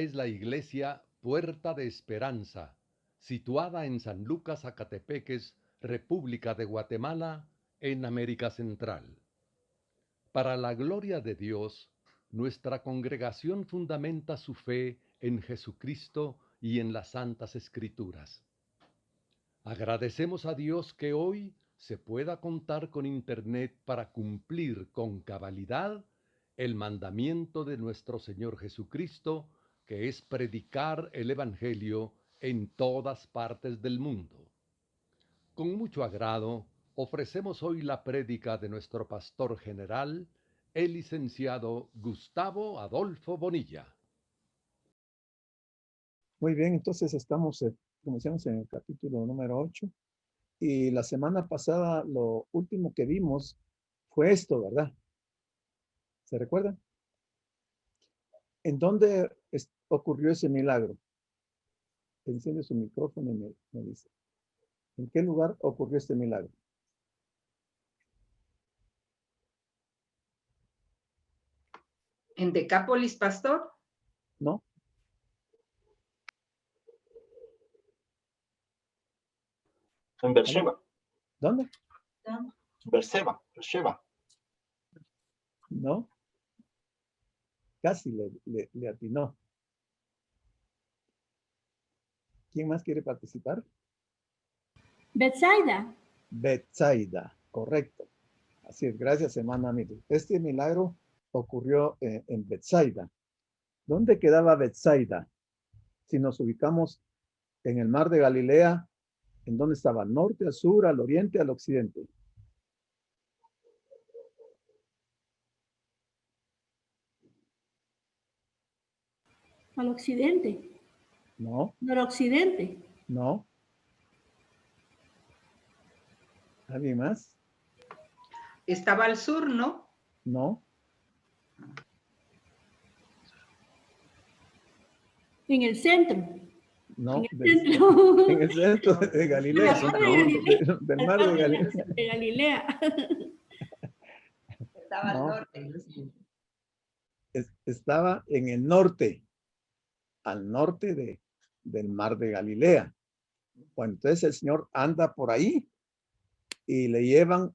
es la iglesia Puerta de Esperanza, situada en San Lucas, Zacatepeques, República de Guatemala, en América Central. Para la gloria de Dios, nuestra congregación fundamenta su fe en Jesucristo y en las Santas Escrituras. Agradecemos a Dios que hoy se pueda contar con Internet para cumplir con cabalidad el mandamiento de nuestro Señor Jesucristo, que es predicar el Evangelio en todas partes del mundo. Con mucho agrado, ofrecemos hoy la prédica de nuestro pastor general, el licenciado Gustavo Adolfo Bonilla. Muy bien, entonces estamos, como decíamos, en el capítulo número 8. Y la semana pasada lo último que vimos fue esto, ¿verdad? ¿Se recuerdan? ¿En dónde ocurrió ese milagro? Enciende su micrófono y me dice. ¿En qué lugar ocurrió este milagro? ¿En Decápolis, pastor? ¿No? En Beersheba. ¿Dónde? Beersheba. No. Casi le atinó. ¿Quién más quiere participar? Betsaida. Betsaida, correcto. Así es, gracias, hermana Miri. Este milagro ocurrió en Betsaida. ¿Dónde quedaba Betsaida? Si nos ubicamos en el mar de Galilea, ¿en dónde estaba? ¿Al norte, al sur, al oriente, al occidente? Al occidente. No, Noroccidente. no. ¿Alguien más? Estaba al sur, ¿no? No. En el centro. No, En el centro. en el centro de Galilea, del mar de Galilea. De Galilea. Estaba No. al norte. Estaba en el norte, al norte del mar de Galilea. Bueno, entonces el Señor anda por ahí y le llevan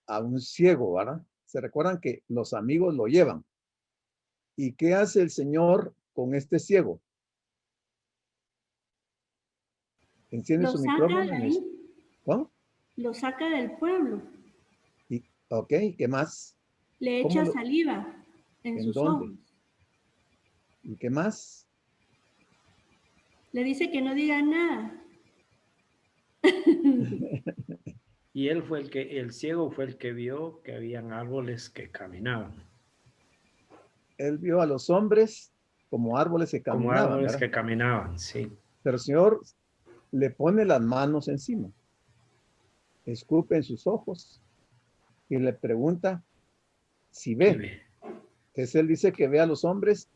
a un ciego, ¿verdad? Se recuerdan que los amigos lo llevan. ¿Y qué hace el Señor con este ciego? Enciende Lo su saca micrófono. de ahí. ¿Cómo? Lo saca del pueblo. Ok, ¿qué más? Le echa saliva en sus dónde? ojos. ¿Y qué más? Le dice que no diga nada. Y el ciego fue el que vio que habían árboles que caminaban. Él vio a los hombres como árboles que caminaban. Como árboles ¿verdad? que caminaban, sí. Pero el Señor le pone las manos encima, escupe en sus ojos y le pregunta si ve. Entonces él dice que ve a los hombres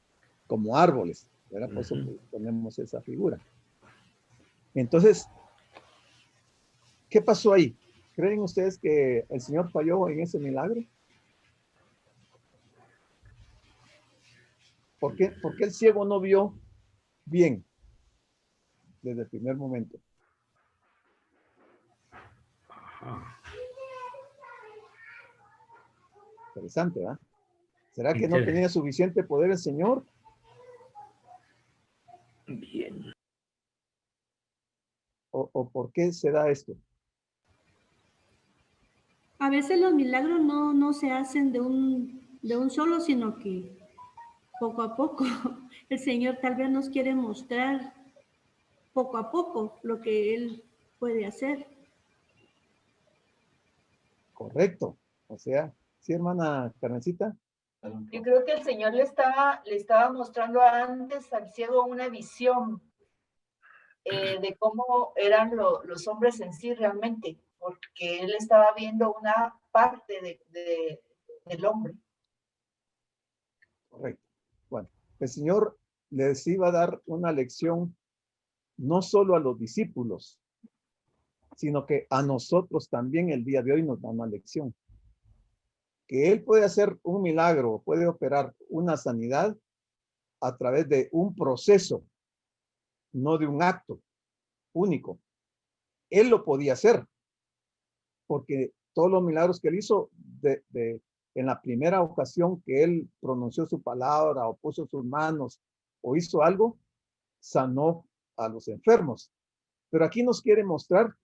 como árboles, ¿verdad? Por eso ponemos esa figura. Entonces, ¿qué pasó ahí? ¿Creen ustedes que el Señor falló en ese milagro? ¿Por qué el ciego no vio bien desde el primer momento? Ajá. Interesante, ¿verdad? ¿Será que no tenía suficiente poder el Señor? Bien. ¿O por qué se da esto? A veces los milagros no se hacen de un solo, sino que poco a poco el Señor tal vez nos quiere mostrar poco a poco lo que Él puede hacer. Correcto. O sea, sí, hermana Carmencita. Yo creo que el Señor le estaba mostrando antes al ciego una visión de cómo eran los hombres en sí realmente, porque él estaba viendo una parte del hombre. Correcto. Bueno, el Señor les iba a dar una lección no solo a los discípulos, sino que a nosotros también el día de hoy nos da una lección. Que Él puede hacer un milagro, puede operar una sanidad a través de un proceso, no de un acto único. Él lo podía hacer, porque todos los milagros que él hizo en la primera ocasión que él pronunció su palabra o puso sus manos o hizo algo, sanó a los enfermos. Pero aquí nos quiere mostrar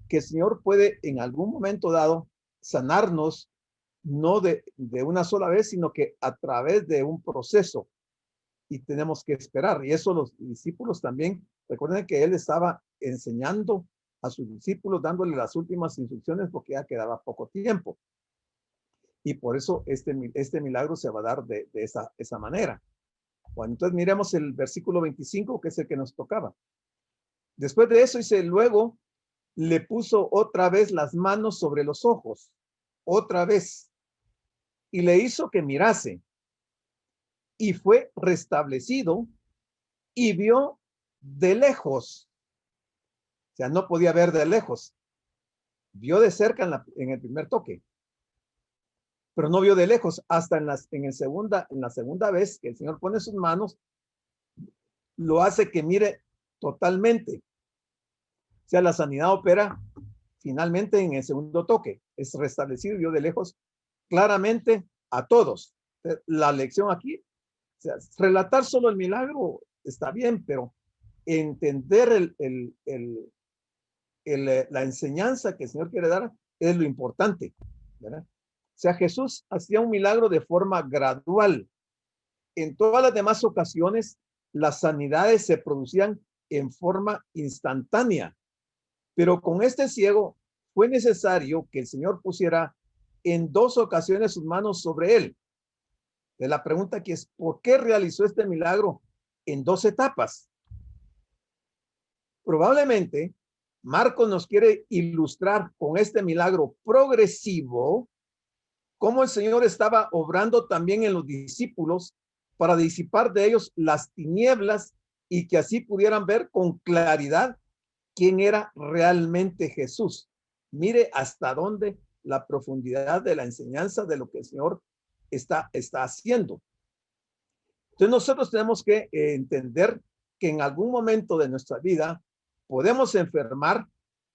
que el Señor puede en algún momento dado sanarnos, no de una sola vez, sino que a través de un proceso, y tenemos que esperar. Y eso los discípulos también, recuerden que él estaba enseñando a sus discípulos, dándole las últimas instrucciones porque ya quedaba poco tiempo. Y por eso este milagro se va a dar de esa manera. Bueno, entonces miremos el versículo 25, que es el que nos tocaba. Después de eso dice, luego le puso otra vez las manos sobre los ojos, otra vez, y le hizo que mirase. Y fue restablecido y vio de lejos. O sea, no podía ver de lejos. Vio de cerca en el primer toque. Pero no vio de lejos. Hasta en la segunda vez que el Señor pone sus manos, lo hace que mire totalmente. O sea, la sanidad opera finalmente en el segundo toque. Es restablecido y vio de lejos claramente a todos. La lección aquí, o sea, relatar solo el milagro está bien, pero entender la enseñanza que el Señor quiere dar es lo importante, ¿verdad? O sea, Jesús hacía un milagro de forma gradual. En todas las demás ocasiones, las sanidades se producían en forma instantánea. Pero con este ciego fue necesario que el Señor pusiera en 2 ocasiones sus manos sobre él. De la pregunta que es, ¿por qué realizó este milagro en 2 etapas? Probablemente Marcos nos quiere ilustrar con este milagro progresivo cómo el Señor estaba obrando también en los discípulos para disipar de ellos las tinieblas y que así pudieran ver con claridad quién era realmente Jesús. Mire hasta dónde la profundidad de la enseñanza de lo que el Señor está haciendo. Entonces nosotros tenemos que entender que en algún momento de nuestra vida podemos enfermar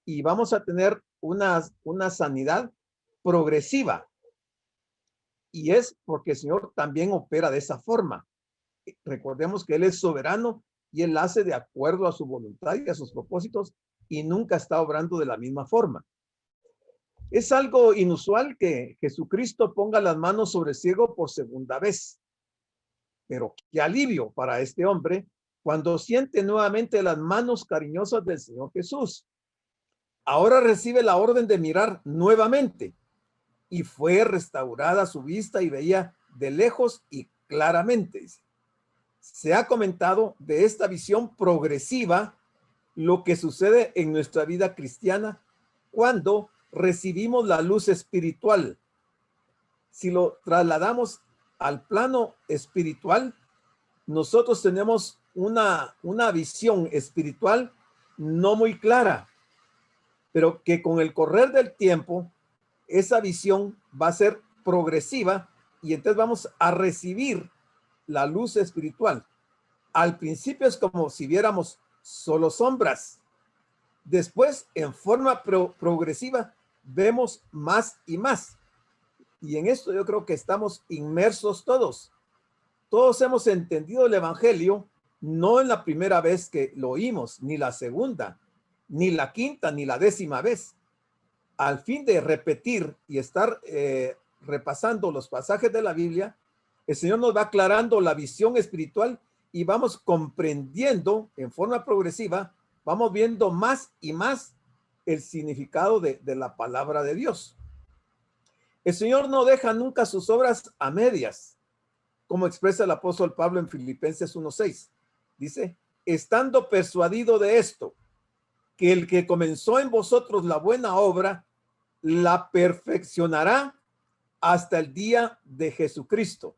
y vamos a tener una sanidad progresiva. Y es porque el Señor también opera de esa forma. Recordemos que Él es soberano y Él hace de acuerdo a su voluntad y a sus propósitos y nunca está obrando de la misma forma. Es algo inusual que Jesucristo ponga las manos sobre el ciego por segunda vez. Pero qué alivio para este hombre cuando siente nuevamente las manos cariñosas del Señor Jesús. Ahora recibe la orden de mirar nuevamente y fue restaurada su vista y veía de lejos y claramente. Se ha comentado de esta visión progresiva lo que sucede en nuestra vida cristiana cuando recibimos la luz espiritual. Si lo trasladamos al plano espiritual, nosotros tenemos una visión espiritual no muy clara, pero que con el correr del tiempo, esa visión va a ser progresiva y entonces vamos a recibir la luz espiritual. Al principio es como si viéramos solo sombras. Después, en forma progresiva, vemos más y más. Y en esto yo creo que estamos inmersos todos. Todos hemos entendido el evangelio, no en la primera vez que lo oímos, ni la segunda, ni la quinta, ni la 10ª vez. Al fin de repetir y estar repasando los pasajes de la Biblia, el Señor nos va aclarando la visión espiritual y vamos comprendiendo en forma progresiva, vamos viendo más y más el significado de la palabra de Dios. El Señor no deja nunca sus obras a medias, como expresa el apóstol Pablo en Filipenses 1:6. Dice, estando persuadido de esto, que el que comenzó en vosotros la buena obra, la perfeccionará hasta el día de Jesucristo.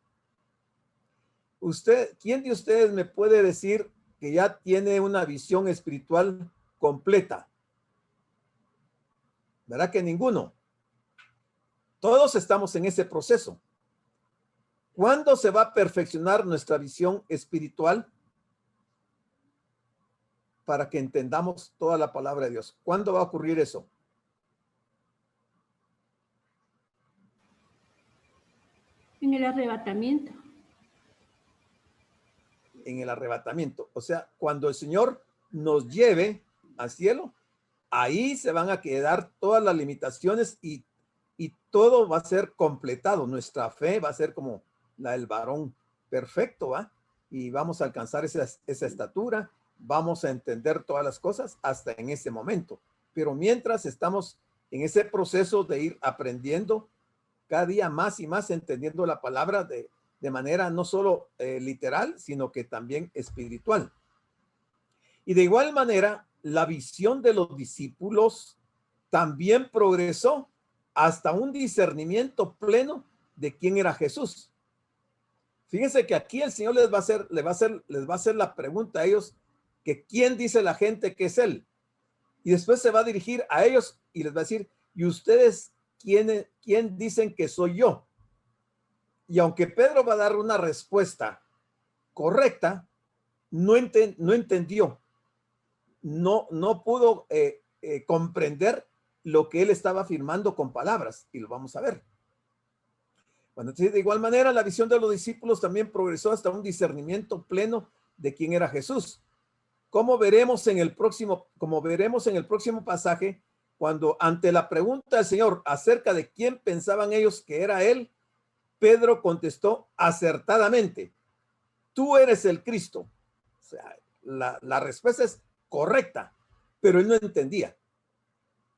¿Quién de ustedes me puede decir que ya tiene una visión espiritual completa? ¿Verdad que ninguno? Todos estamos en ese proceso. ¿Cuándo se va a perfeccionar nuestra visión espiritual para que entendamos toda la palabra de Dios? ¿Cuándo va a ocurrir eso? En el arrebatamiento. En el arrebatamiento. O sea, cuando el Señor nos lleve al cielo, ahí se van a quedar todas las limitaciones y todo va a ser completado. Nuestra fe va a ser como la del varón perfecto, ¿va? Y vamos a alcanzar esa estatura, vamos a entender todas las cosas hasta en ese momento. Pero mientras estamos en ese proceso de ir aprendiendo cada día más y más, entendiendo la palabra de manera no solo literal, sino que también espiritual. Y de igual manera, la visión de los discípulos también progresó hasta un discernimiento pleno de quién era Jesús. Fíjense que aquí el Señor les va a hacer la pregunta a ellos que quién dice la gente que es Él. Y después se va a dirigir a ellos y les va a decir, ¿y ustedes quién dicen que soy yo? Y aunque Pedro va a dar una respuesta correcta, no entendió, no pudo comprender lo que él estaba afirmando con palabras, y lo vamos a ver. Bueno, entonces, de igual manera, la visión de los discípulos también progresó hasta un discernimiento pleno de quién era Jesús. Como veremos en el próximo pasaje, cuando ante la pregunta del Señor acerca de quién pensaban ellos que era Él, Pedro contestó acertadamente, tú eres el Cristo. O sea, la respuesta es correcta, pero él no entendía.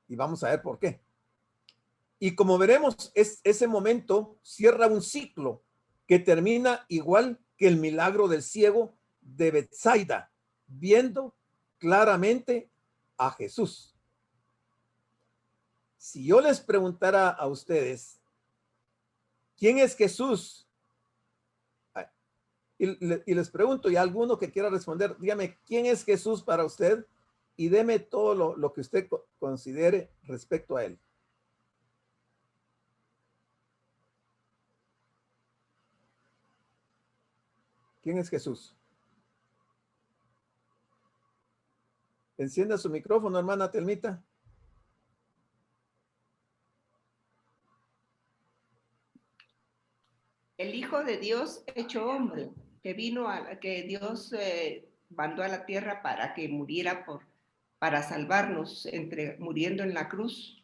Y vamos a ver por qué. Y como veremos, ese momento cierra un ciclo que termina igual que el milagro del ciego de Betsaida, viendo claramente a Jesús. Si yo les preguntara a ustedes, ¿quién es Jesús? Y les pregunto, y alguno que quiera responder, dígame, ¿quién es Jesús para usted? Y deme todo lo que usted considere respecto a él. ¿Quién es Jesús? Encienda su micrófono, hermana Telmita. El Hijo de Dios hecho hombre, que Dios mandó a la tierra para que muriera para salvarnos, muriendo en la cruz.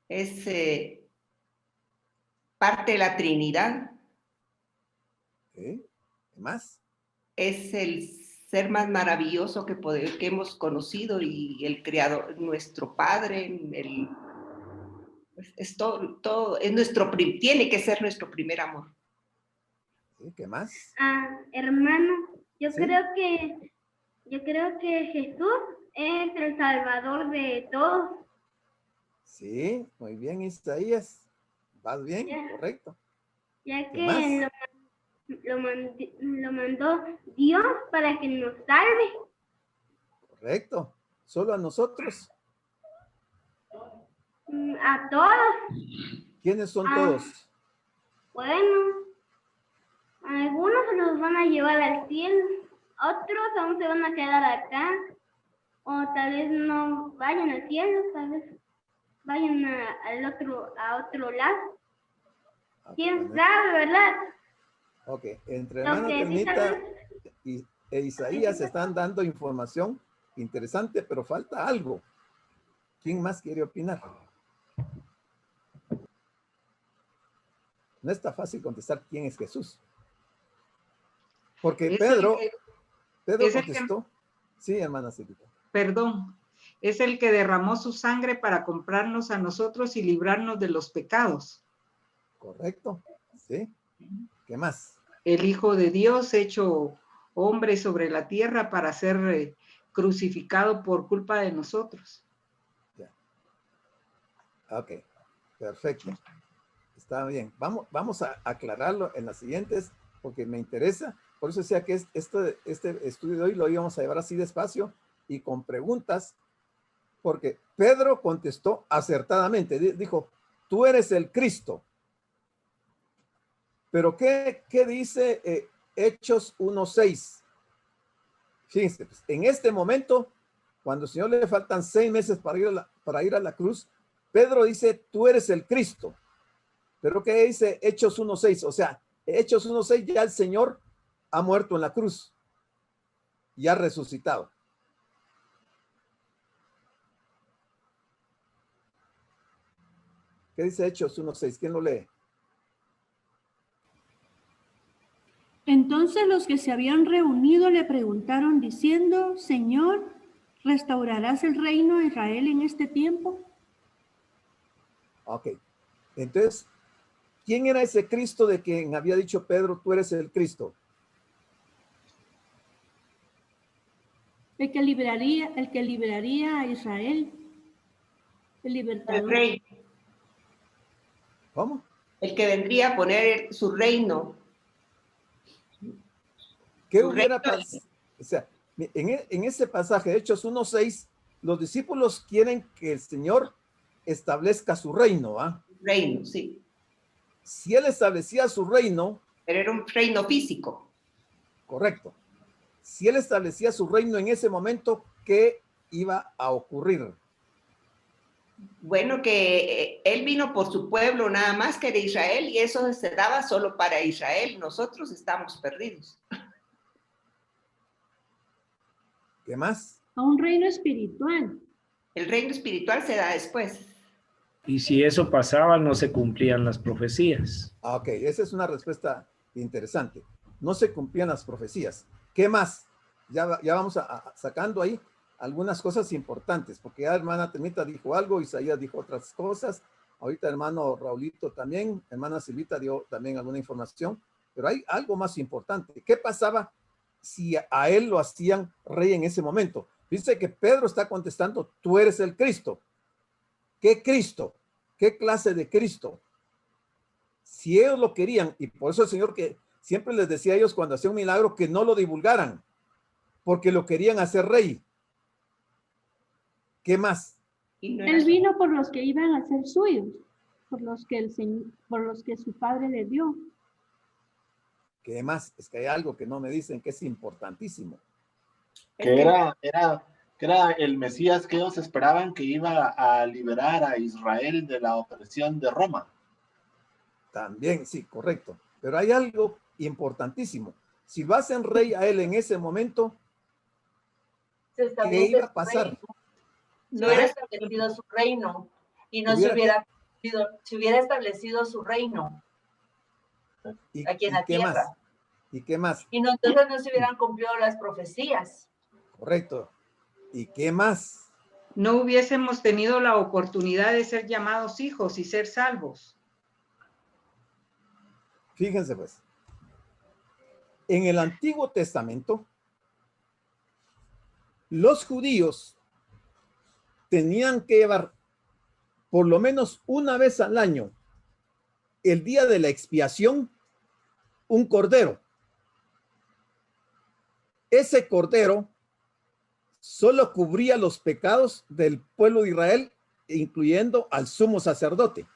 Es parte de la Trinidad. ¿Qué más? Es el ser más maravilloso que hemos conocido y el creador, nuestro Padre, es todo tiene que ser nuestro primer amor. ¿Qué más? Hermano, yo ¿Sí? creo que Jesús es el Salvador de todos. Sí, muy bien, Isaías. ¿Vas bien? Ya. Correcto. Ya ¿Qué más? que lo mandó Dios para que nos salve. Correcto. ¿Solo a nosotros? A todos. ¿Quiénes son todos? Bueno, algunos se los van a llevar al cielo, otros aún se van a quedar acá, o tal vez no vayan al cielo, tal vez vayan a otro lado. ¿Quién sabe, verdad? Ok, entre Lo hermana que sí Telmita e Isaías están dando información interesante, pero falta algo. ¿Quién más quiere opinar? No está fácil contestar quién es Jesús. Porque Pedro contestó. Sí, hermana Celita. Perdón, es el que derramó su sangre para comprarnos a nosotros y librarnos de los pecados. Correcto, sí. ¿Qué más? El Hijo de Dios hecho hombre sobre la tierra para ser crucificado por culpa de nosotros. Ya. Ok, perfecto. Está bien. Vamos a aclararlo en las siguientes porque me interesa. Por eso decía que este estudio de hoy lo íbamos a llevar así despacio y con preguntas, porque Pedro contestó acertadamente. Dijo, tú eres el Cristo. Pero ¿qué dice Hechos 1:6? Fíjense, pues, en este momento, cuando al Señor le faltan 6 meses para ir a la cruz, Pedro dice, tú eres el Cristo. Pero ¿qué dice Hechos 1:6? O sea, Hechos 1:6 ya el Señor ha muerto en la cruz y ha resucitado. ¿Qué dice Hechos 1:6? ¿Quién lo lee? Entonces los que se habían reunido le preguntaron diciendo, Señor, ¿restaurarás el reino de Israel en este tiempo? Ok. Entonces, ¿quién era ese Cristo de quien había dicho Pedro, tú eres el Cristo? El que libraría a Israel, el libertador. El rey. ¿Cómo? El que vendría a poner su reino. ¿Qué hubiera pasado? O sea, en ese pasaje de Hechos 1:6, los discípulos quieren que el Señor establezca su reino, ¿ah? Reino, sí. Si él establecía su reino. Pero era un reino físico. Correcto. Si él establecía su reino en ese momento, ¿qué iba a ocurrir? Bueno, que él vino por su pueblo nada más que de Israel y eso se daba solo para Israel. Nosotros estamos perdidos. ¿Qué más? A un reino espiritual. El reino espiritual se da después. Y si eso pasaba, no se cumplían las profecías. Ok, esa es una respuesta interesante. No se cumplían las profecías. ¿Qué más? Ya vamos sacando ahí algunas cosas importantes, porque ya hermana Temita dijo algo, Isaías dijo otras cosas, ahorita hermano Raulito también, hermana Silvita dio también alguna información, pero hay algo más importante. ¿Qué pasaba si a él lo hacían rey en ese momento? Dice que Pedro está contestando, tú eres el Cristo. ¿Qué Cristo? ¿Qué clase de Cristo? Si ellos lo querían, y por eso el Señor que siempre les decía a ellos cuando hacía un milagro que no lo divulgaran, porque lo querían hacer rey. ¿Qué más? Él vino por los que iban a ser suyos, por los que su padre le dio. ¿Qué más? Es que hay algo que no me dicen que es importantísimo. Que era el Mesías que ellos esperaban que iba a liberar a Israel de la opresión de Roma. También, sí, correcto. Pero hay algo importantísimo. Si lo hacen rey a él en ese momento, ¿qué iba a pasar? No hubiera establecido su reino y no se hubiera establecido su reino aquí en la tierra. ¿Y qué más? Y entonces no se hubieran cumplido las profecías. Correcto. ¿Y qué más? No hubiésemos tenido la oportunidad de ser llamados hijos y ser salvos. Fíjense pues, en el Antiguo Testamento, los judíos tenían que llevar por lo menos una vez al año, el día de la expiación, un cordero. Ese cordero solo cubría los pecados del pueblo de Israel, incluyendo al sumo sacerdote,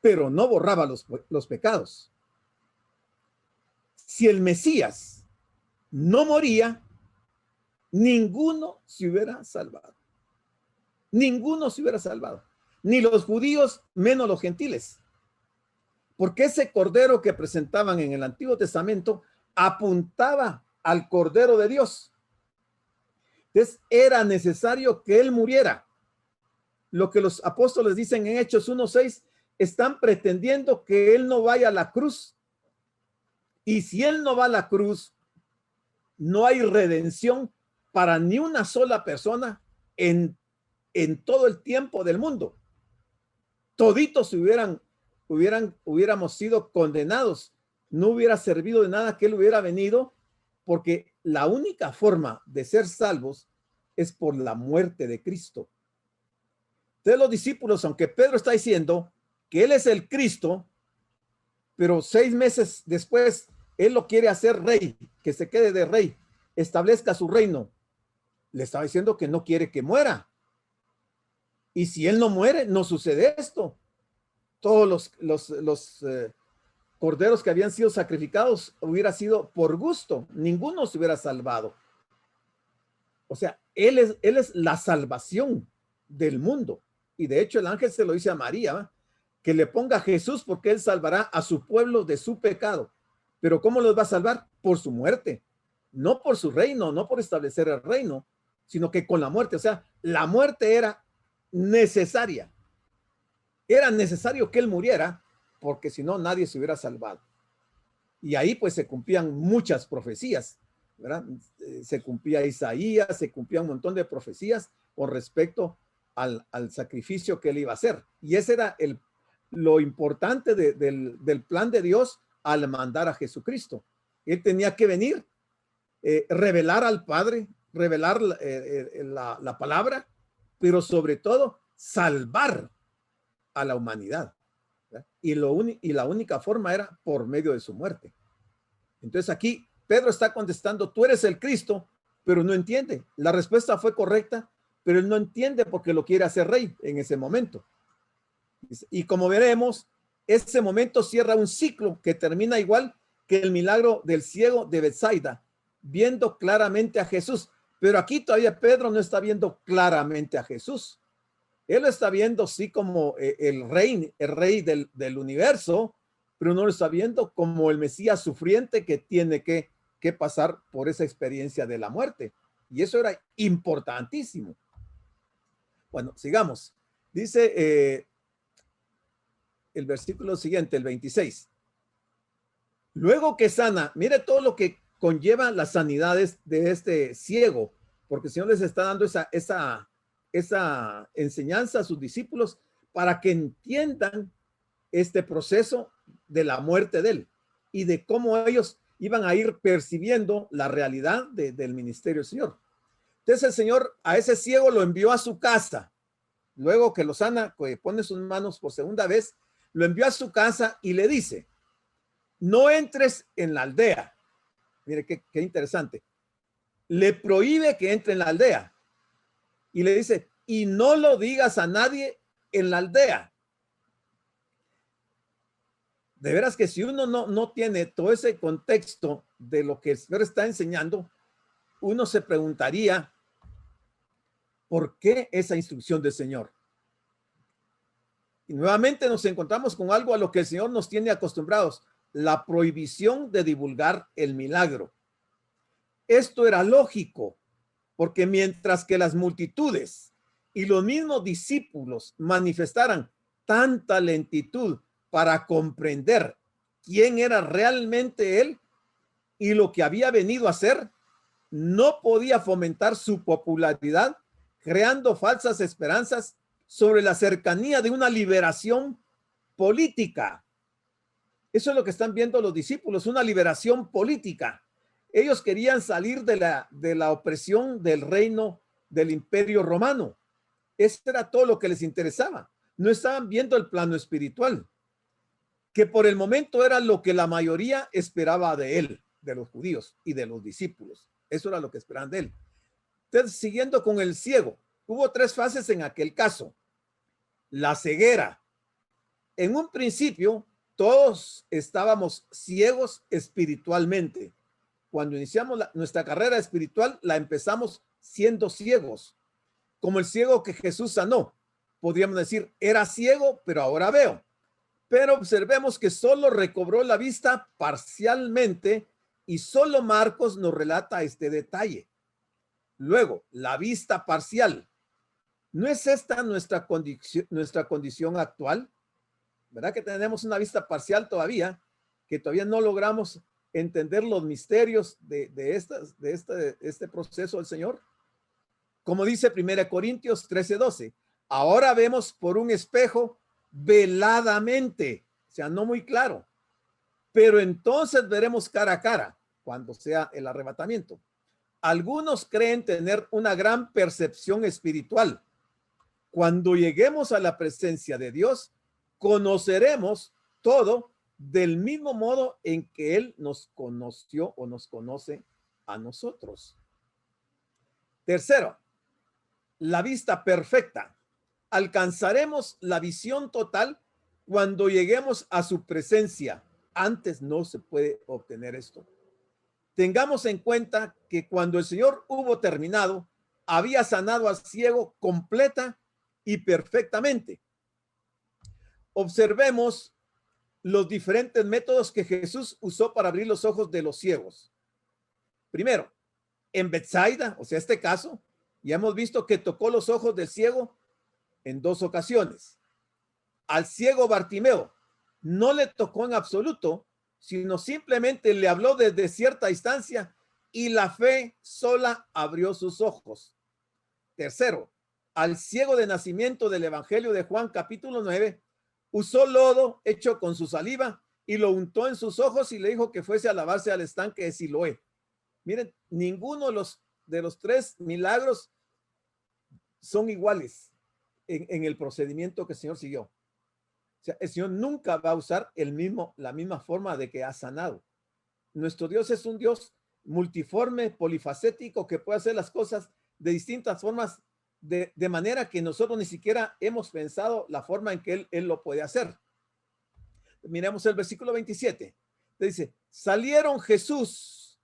pero no borraba los pecados. Si el Mesías no moría, ninguno se hubiera salvado. Ninguno se hubiera salvado. Ni los judíos, menos los gentiles. Porque ese cordero que presentaban en el Antiguo Testamento apuntaba al Cordero de Dios. Entonces era necesario que él muriera. Lo que los apóstoles dicen en Hechos 1:6, están pretendiendo que él no vaya a la cruz. Y si él no va a la cruz, no hay redención para ni una sola persona en todo el tiempo del mundo. Toditos hubiéramos sido condenados. No hubiera servido de nada que él hubiera venido, porque la única forma de ser salvos es por la muerte de Cristo. Entonces los discípulos, aunque Pedro está diciendo que él es el Cristo, pero 6 meses después él lo quiere hacer rey, que se quede de rey, establezca su reino. Le estaba diciendo que no quiere que muera. Y si él no muere, no sucede esto. Todos corderos que habían sido sacrificados hubiera sido por gusto, ninguno se hubiera salvado. O sea, él es la salvación del mundo. Y de hecho el ángel se lo dice a María, ¿va? Que le ponga a Jesús porque él salvará a su pueblo de su pecado. Pero ¿cómo los va a salvar? Por su muerte. No por su reino, no por establecer el reino, sino que con la muerte. O sea, la muerte era necesaria. Era necesario que él muriera porque si no nadie se hubiera salvado. Y ahí pues se cumplían muchas profecías, ¿verdad? Se cumplía Isaías, se cumplía un montón de profecías con respecto al sacrificio que él iba a hacer. Y ese era lo importante del plan de Dios al mandar a Jesucristo. Él tenía que venir, revelar al Padre, revelar la palabra, pero sobre todo salvar a la humanidad. Y la única forma era por medio de su muerte. Entonces aquí Pedro está contestando, tú eres el Cristo, pero no entiende. La respuesta fue correcta, pero él no entiende porque lo quiere hacer rey en ese momento. Y como veremos, ese momento cierra un ciclo que termina igual que el milagro del ciego de Betsaida, viendo claramente a Jesús. Pero aquí todavía Pedro no está viendo claramente a Jesús. Él lo está viendo sí como el rey del universo, pero no lo está viendo como el Mesías sufriente que tiene que pasar por esa experiencia de la muerte. Y eso era importantísimo. Bueno, sigamos. Dice el versículo siguiente, el 26. Luego que sana, mire todo lo que conlleva las sanidades de este ciego, porque el Señor les está dando esa enseñanza a sus discípulos para que entiendan este proceso de la muerte de él y de cómo ellos iban a ir percibiendo la realidad del ministerio del Señor. Entonces el Señor a ese ciego lo envió a su casa, luego que lo sana, que pone sus manos por segunda vez, lo envió a su casa y le dice, no entres en la aldea. Mire qué interesante. Le prohíbe que entre en la aldea. Y le dice, y no lo digas a nadie en la aldea. De veras que si uno no tiene todo ese contexto de lo que el Señor está enseñando, uno se preguntaría, ¿por qué esa instrucción del Señor? Y nuevamente nos encontramos con algo a lo que el Señor nos tiene acostumbrados, la prohibición de divulgar el milagro. Esto era lógico, porque mientras que las multitudes y los mismos discípulos manifestaran tanta lentitud para comprender quién era realmente él y lo que había venido a hacer, no podía fomentar su popularidad, creando falsas esperanzas sobre la cercanía de una liberación política. Eso es lo que están viendo los discípulos, una liberación política. Ellos querían salir de la opresión del reino del imperio romano. Eso era todo lo que les interesaba. No estaban viendo el plano espiritual, que por el momento era lo que la mayoría esperaba de él, de los judíos y de los discípulos. Eso era lo que esperaban de él. Entonces, siguiendo con el ciego, hubo 3 fases en aquel caso. La ceguera. En un principio, todos estábamos ciegos espiritualmente. Cuando iniciamos nuestra carrera espiritual, la empezamos siendo ciegos, como el ciego que Jesús sanó. Podríamos decir, era ciego, pero ahora veo. Pero observemos que solo recobró la vista parcialmente y solo Marcos nos relata este detalle. Luego, la vista parcial. ¿No es esta nuestra condición actual? ¿Verdad que tenemos una vista parcial todavía? Que todavía no logramos entender los misterios de este proceso del Señor. Como dice 1 Corintios 13:12, ahora vemos por un espejo veladamente, o sea, no muy claro, pero entonces veremos cara a cara cuando sea el arrebatamiento. Algunos creen tener una gran percepción espiritual. Cuando lleguemos a la presencia de Dios, conoceremos todo del mismo modo en que Él nos conoció o nos conoce a nosotros. Tercero, la vista perfecta. Alcanzaremos la visión total cuando lleguemos a su presencia, Antes no se puede obtener esto. Tengamos en cuenta que cuando el Señor hubo terminado, había sanado al ciego completa y perfectamente. Observemos los diferentes métodos que Jesús usó para abrir los ojos de los ciegos. Primero, en Betsaida, o sea, este caso, ya hemos visto que tocó los ojos del ciego en 2 ocasiones. Al ciego Bartimeo no le tocó en absoluto, sino simplemente le habló desde cierta distancia y la fe sola abrió sus ojos. Tercero, al ciego de nacimiento del Evangelio de Juan capítulo 9, usó lodo hecho con su saliva y lo untó en sus ojos y le dijo que fuese a lavarse al estanque de Siloé. Miren, ninguno de los 3 milagros son iguales en el procedimiento que el Señor siguió. O sea, el Señor nunca va a usar la misma forma de que ha sanado. Nuestro Dios es un Dios multiforme, polifacético, que puede hacer las cosas de distintas formas, de manera que nosotros ni siquiera hemos pensado la forma en que Él lo puede hacer. Miremos el versículo 27. Dice, salieron Jesús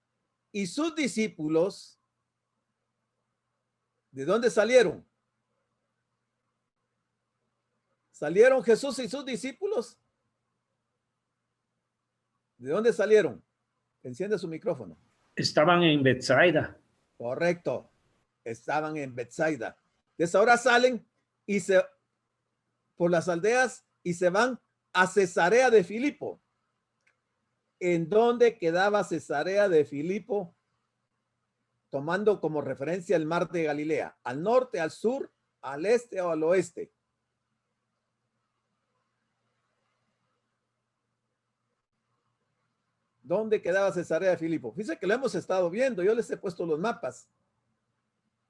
y sus discípulos. ¿De dónde salieron? ¿Salieron Jesús y sus discípulos? ¿De dónde salieron? Enciende su micrófono. Estaban en Betsaida. Correcto. Estaban en Betsaida. Desde ahora salen y por las aldeas y se van a Cesarea de Filipo. ¿En dónde quedaba Cesarea de Filipo? Tomando como referencia el mar de Galilea. ¿Al norte, al sur, al este o al oeste? ¿Dónde quedaba Cesarea de Filipo? Fíjense que lo hemos estado viendo. Yo les he puesto los mapas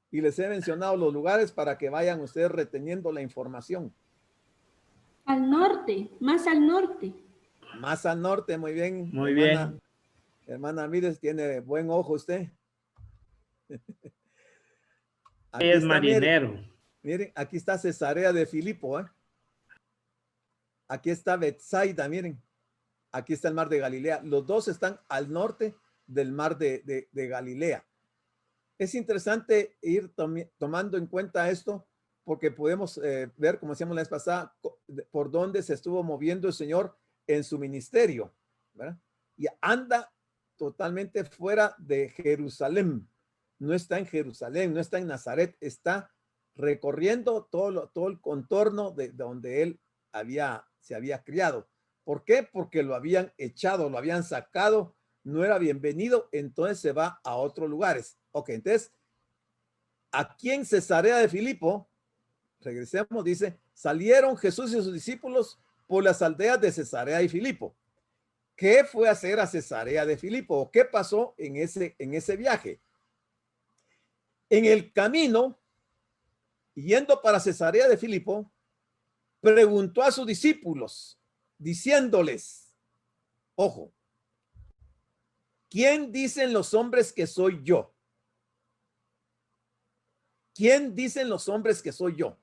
y les he mencionado los lugares para que vayan ustedes reteniendo la información. Al norte, más al norte. Más al norte, muy bien. Muy hermana, bien. Hermana Mires, tiene buen ojo usted. Aquí Es está, marinero. miren, aquí está Cesarea de Filipo. Aquí está Betsaida, miren. Aquí está el mar de Galilea. Los dos están al norte del mar de Galilea. Es interesante ir tomando en cuenta esto porque podemos ver, como decíamos la vez pasada, por dónde se estuvo moviendo el Señor en su ministerio, ¿verdad? Y anda totalmente fuera de Jerusalén. No está en Jerusalén, no está en Nazaret, está recorriendo todo el contorno de donde él se había criado. ¿Por qué? Porque lo habían echado, lo habían sacado, no era bienvenido, entonces se va a otros lugares. Ok, entonces, aquí en Cesarea de Filipo, regresemos, dice, salieron Jesús y sus discípulos por las aldeas de Cesarea y Filipo. ¿Qué fue a hacer a Cesarea de Filipo? ¿O qué pasó en ese viaje? En el camino, yendo para Cesarea de Filipo, preguntó a sus discípulos, diciéndoles, ojo, ¿quién dicen los hombres que soy yo? ¿Quién dicen los hombres que soy yo?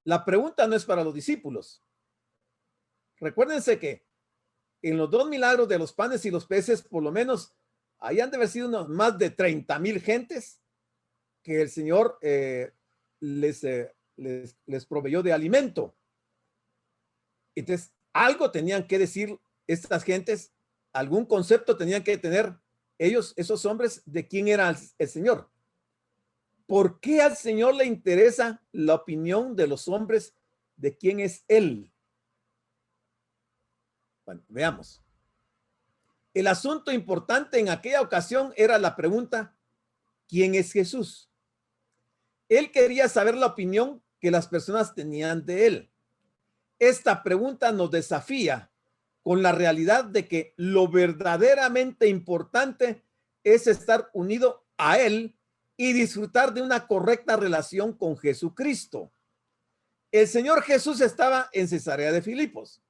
La pregunta no es para los discípulos. Recuérdense que en los 2 milagros de los panes y los peces, por lo menos, ahí han de haber sido unos más de 30,000 gentes que el Señor les proveyó de alimento. Entonces, algo tenían que decir estas gentes, algún concepto tenían que tener ellos, esos hombres, de quién era el Señor. ¿Por qué al Señor le interesa la opinión de los hombres de quién es Él? Bueno, veamos. El asunto importante en aquella ocasión era la pregunta, ¿quién es Jesús? Él quería saber la opinión que las personas tenían de Él. Esta pregunta nos desafía con la realidad de que lo verdaderamente importante es estar unido a Él y disfrutar de una correcta relación con Jesucristo. El Señor Jesús estaba en Cesarea de Filipos,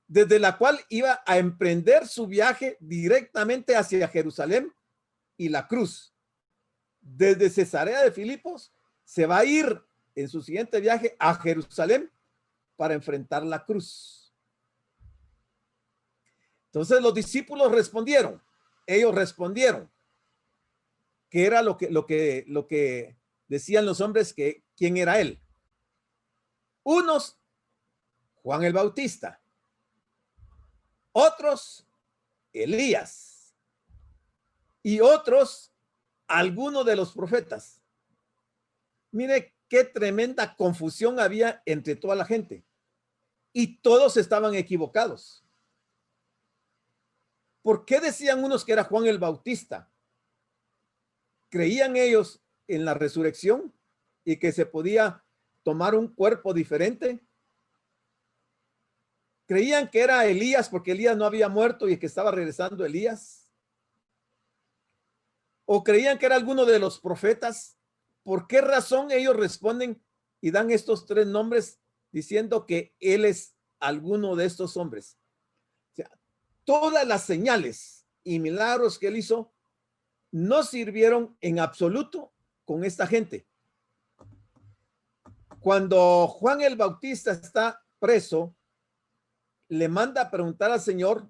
desde la cual iba a emprender su viaje directamente hacia Jerusalén y la cruz. Desde Cesarea de Filipos se va a ir en su siguiente viaje a Jerusalén para enfrentar la cruz. Entonces los discípulos respondieron, ellos respondieron, que era lo que decían los hombres, que quién era él. Unos, Juan el Bautista, otros, Elías, y otros, alguno de los profetas. Mire qué tremenda confusión había entre toda la gente, y todos estaban equivocados. ¿Por qué decían unos que era Juan el Bautista? ¿Creían ellos en la resurrección y que se podía tomar un cuerpo diferente? ¿Creían que era Elías porque Elías no había muerto y que estaba regresando Elías? ¿O creían que era alguno de los profetas? ¿Por qué razón ellos responden y dan estos tres nombres diciendo que él es alguno de estos hombres? O sea, todas las señales y milagros que él hizo no sirvieron en absoluto con esta gente. Cuando Juan el Bautista está preso, le manda a preguntar al Señor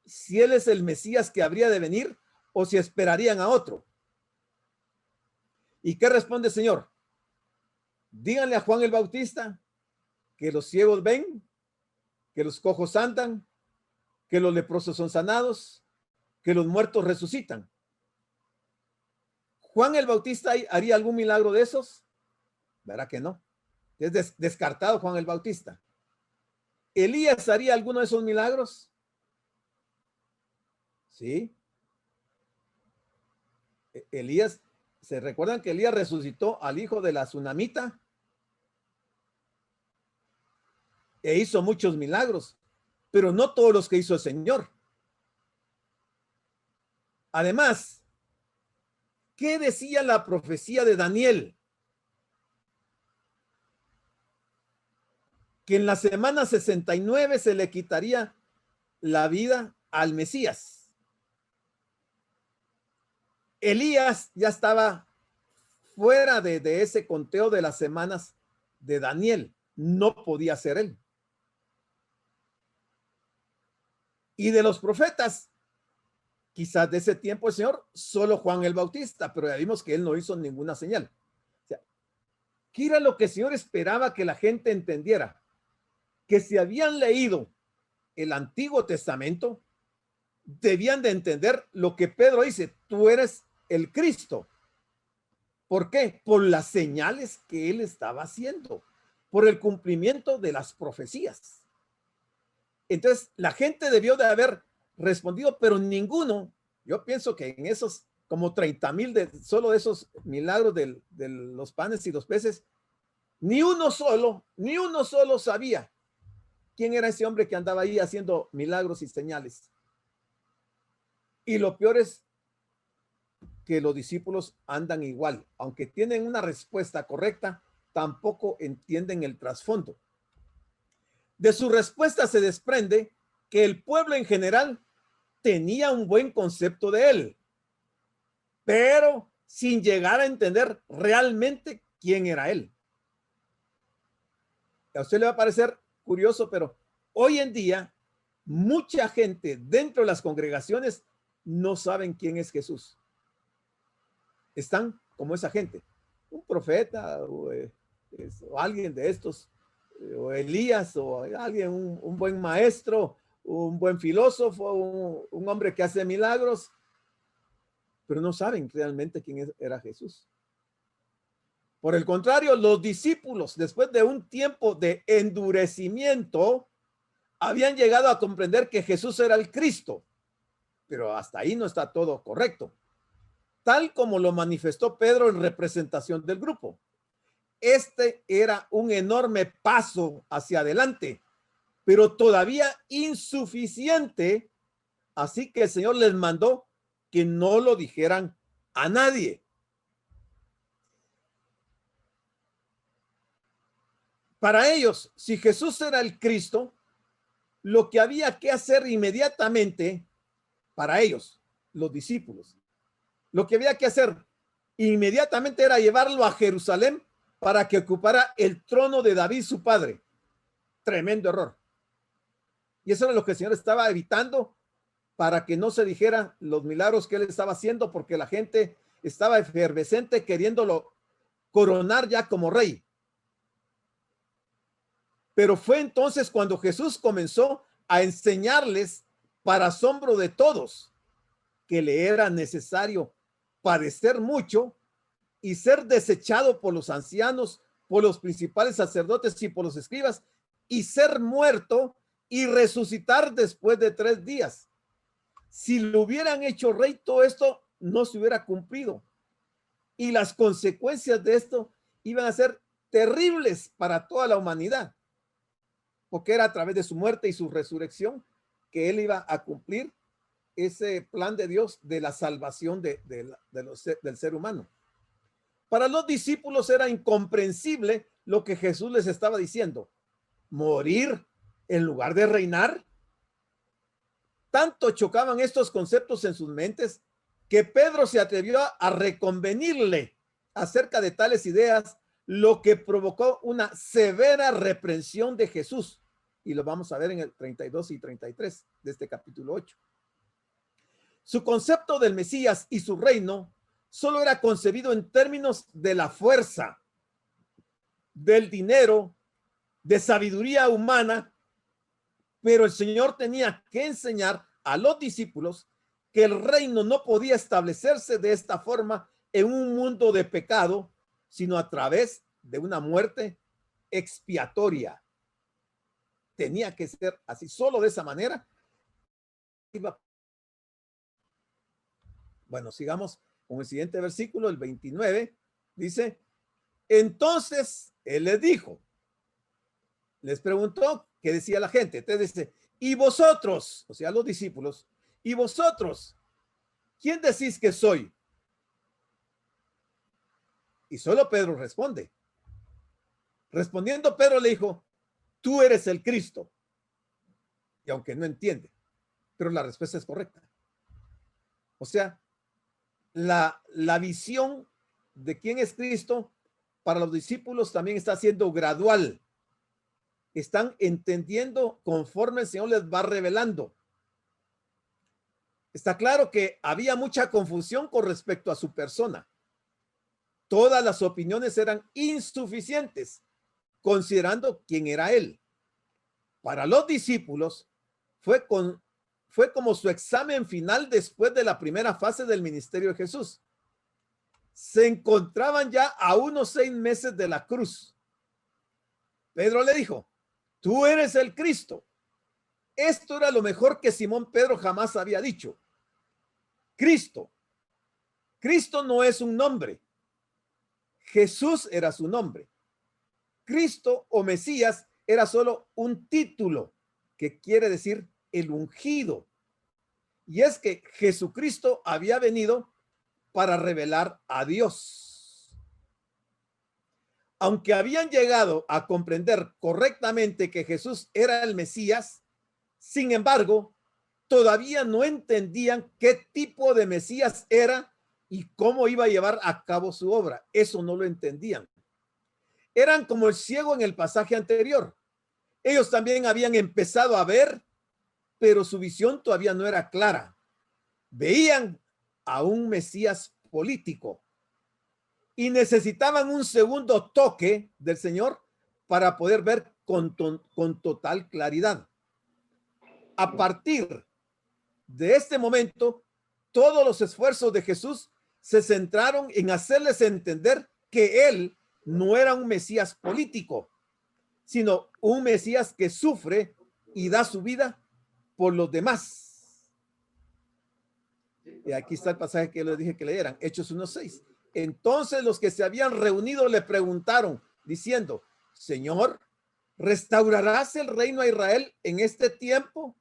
si él es el Mesías que habría de venir o si esperarían a otro. ¿Y qué responde el Señor? Díganle a Juan el Bautista que los ciegos ven, que los cojos andan, que los leprosos son sanados, que los muertos resucitan. ¿Juan el Bautista haría algún milagro de esos? ¿Verdad que no? Es descartado Juan el Bautista. ¿Elías haría alguno de esos milagros? Sí. Elías, ¿se recuerdan que Elías resucitó al hijo de la tsunamita? E hizo muchos milagros, pero no todos los que hizo el Señor. Además, ¿qué decía la profecía de Daniel? Que en la semana 69 se le quitaría la vida al Mesías. Elías ya estaba fuera de ese conteo de las semanas de Daniel. No podía ser él. Y de los profetas, quizás de ese tiempo el Señor, solo Juan el Bautista, pero ya vimos que él no hizo ninguna señal. O sea, ¿qué era lo que el Señor esperaba que la gente entendiera? Que si habían leído el Antiguo Testamento, debían de entender lo que Pedro dice, tú eres el Cristo. ¿Por qué? Por las señales que él estaba haciendo, por el cumplimiento de las profecías. Entonces, la gente debió de haber respondido, pero ninguno, yo pienso que en esos como 30,000 solo de esos milagros de los panes y los peces, ni uno solo sabía quién era ese hombre que andaba ahí haciendo milagros y señales. Y lo peor es que los discípulos andan igual, aunque tienen una respuesta correcta, tampoco entienden el trasfondo. De su respuesta se desprende que el pueblo en general tenía un buen concepto de él, pero sin llegar a entender realmente quién era él. A usted le va a parecer curioso, pero hoy en día mucha gente dentro de las congregaciones no saben quién es Jesús. Están como esa gente, un profeta o alguien de estos, o Elías, o alguien, un buen maestro, un buen filósofo, un hombre que hace milagros, pero no saben realmente quién era Jesús. Por el contrario, los discípulos, después de un tiempo de endurecimiento, habían llegado a comprender que Jesús era el Cristo, pero hasta ahí no está todo correcto, tal como lo manifestó Pedro en representación del grupo. Este era un enorme paso hacia adelante, pero todavía insuficiente, así que el Señor les mandó que no lo dijeran a nadie. Para ellos, si Jesús era el Cristo, lo que había que hacer inmediatamente, para ellos, los discípulos, lo que había que hacer inmediatamente era llevarlo a Jerusalén para que ocupara el trono de David, su padre. Tremendo error. Y eso era lo que el Señor estaba evitando para que no se dijera los milagros que él estaba haciendo, porque la gente estaba efervescente queriéndolo coronar ya como rey. Pero fue entonces cuando Jesús comenzó a enseñarles, para asombro de todos, que le era necesario padecer mucho y ser desechado por los ancianos, por los principales sacerdotes y por los escribas, y ser muerto y resucitar después de 3 días. Si lo hubieran hecho rey, todo esto no se hubiera cumplido. Y las consecuencias de esto iban a ser terribles para toda la humanidad, porque era a través de su muerte y su resurrección que él iba a cumplir ese plan de Dios de la salvación del ser humano. Para los discípulos era incomprensible lo que Jesús les estaba diciendo. ¿Morir en lugar de reinar? Tanto chocaban estos conceptos en sus mentes que Pedro se atrevió a reconvenirle acerca de tales ideas, lo que provocó una severa reprensión de Jesús. Y lo vamos a ver en el 32 y 33 de este capítulo 8. Su concepto del Mesías y su reino solo era concebido en términos de la fuerza, del dinero, de sabiduría humana, pero el Señor tenía que enseñar a los discípulos que el reino no podía establecerse de esta forma en un mundo de pecado, sino a través de una muerte expiatoria. Tenía que ser así, solo de esa manera. Bueno, sigamos con el siguiente versículo, el 29, dice, entonces él les dijo, les preguntó qué decía la gente. Entonces dice, y vosotros, o sea, los discípulos, y vosotros, ¿quién decís que soy? Y solo Pedro responde. Respondiendo Pedro le dijo, tú eres el Cristo. Y aunque no entiende, pero la respuesta es correcta. O sea, la visión de quién es Cristo para los discípulos también está siendo gradual. Están entendiendo conforme el Señor les va revelando. Está claro que había mucha confusión con respecto a su persona. Todas las opiniones eran insuficientes, considerando quién era él. Para los discípulos fue como su examen final después de la primera fase del ministerio de Jesús. Se encontraban ya a unos 6 meses de la cruz. Pedro le dijo, tú eres el Cristo. Esto era lo mejor que Simón Pedro jamás había dicho. Cristo. Cristo no es un nombre. Jesús era su nombre. Cristo o Mesías era solo un título que quiere decir el ungido. Y es que Jesucristo había venido para revelar a Dios. Aunque habían llegado a comprender correctamente que Jesús era el Mesías, sin embargo, todavía no entendían qué tipo de Mesías era y cómo iba a llevar a cabo su obra. Eso no lo entendían. Eran como el ciego en el pasaje anterior. Ellos también habían empezado a ver, pero su visión todavía no era clara. Veían a un Mesías político y necesitaban un segundo toque del Señor para poder ver con total claridad. A partir de este momento, todos los esfuerzos de Jesús se centraron en hacerles entender que él no era un Mesías político, sino un Mesías que sufre y da su vida por los demás. Y aquí está el pasaje que les dije que leyeran, Hechos 1:6. Entonces los que se habían reunido le preguntaron, diciendo, Señor, ¿restaurarás el reino a Israel en este tiempo?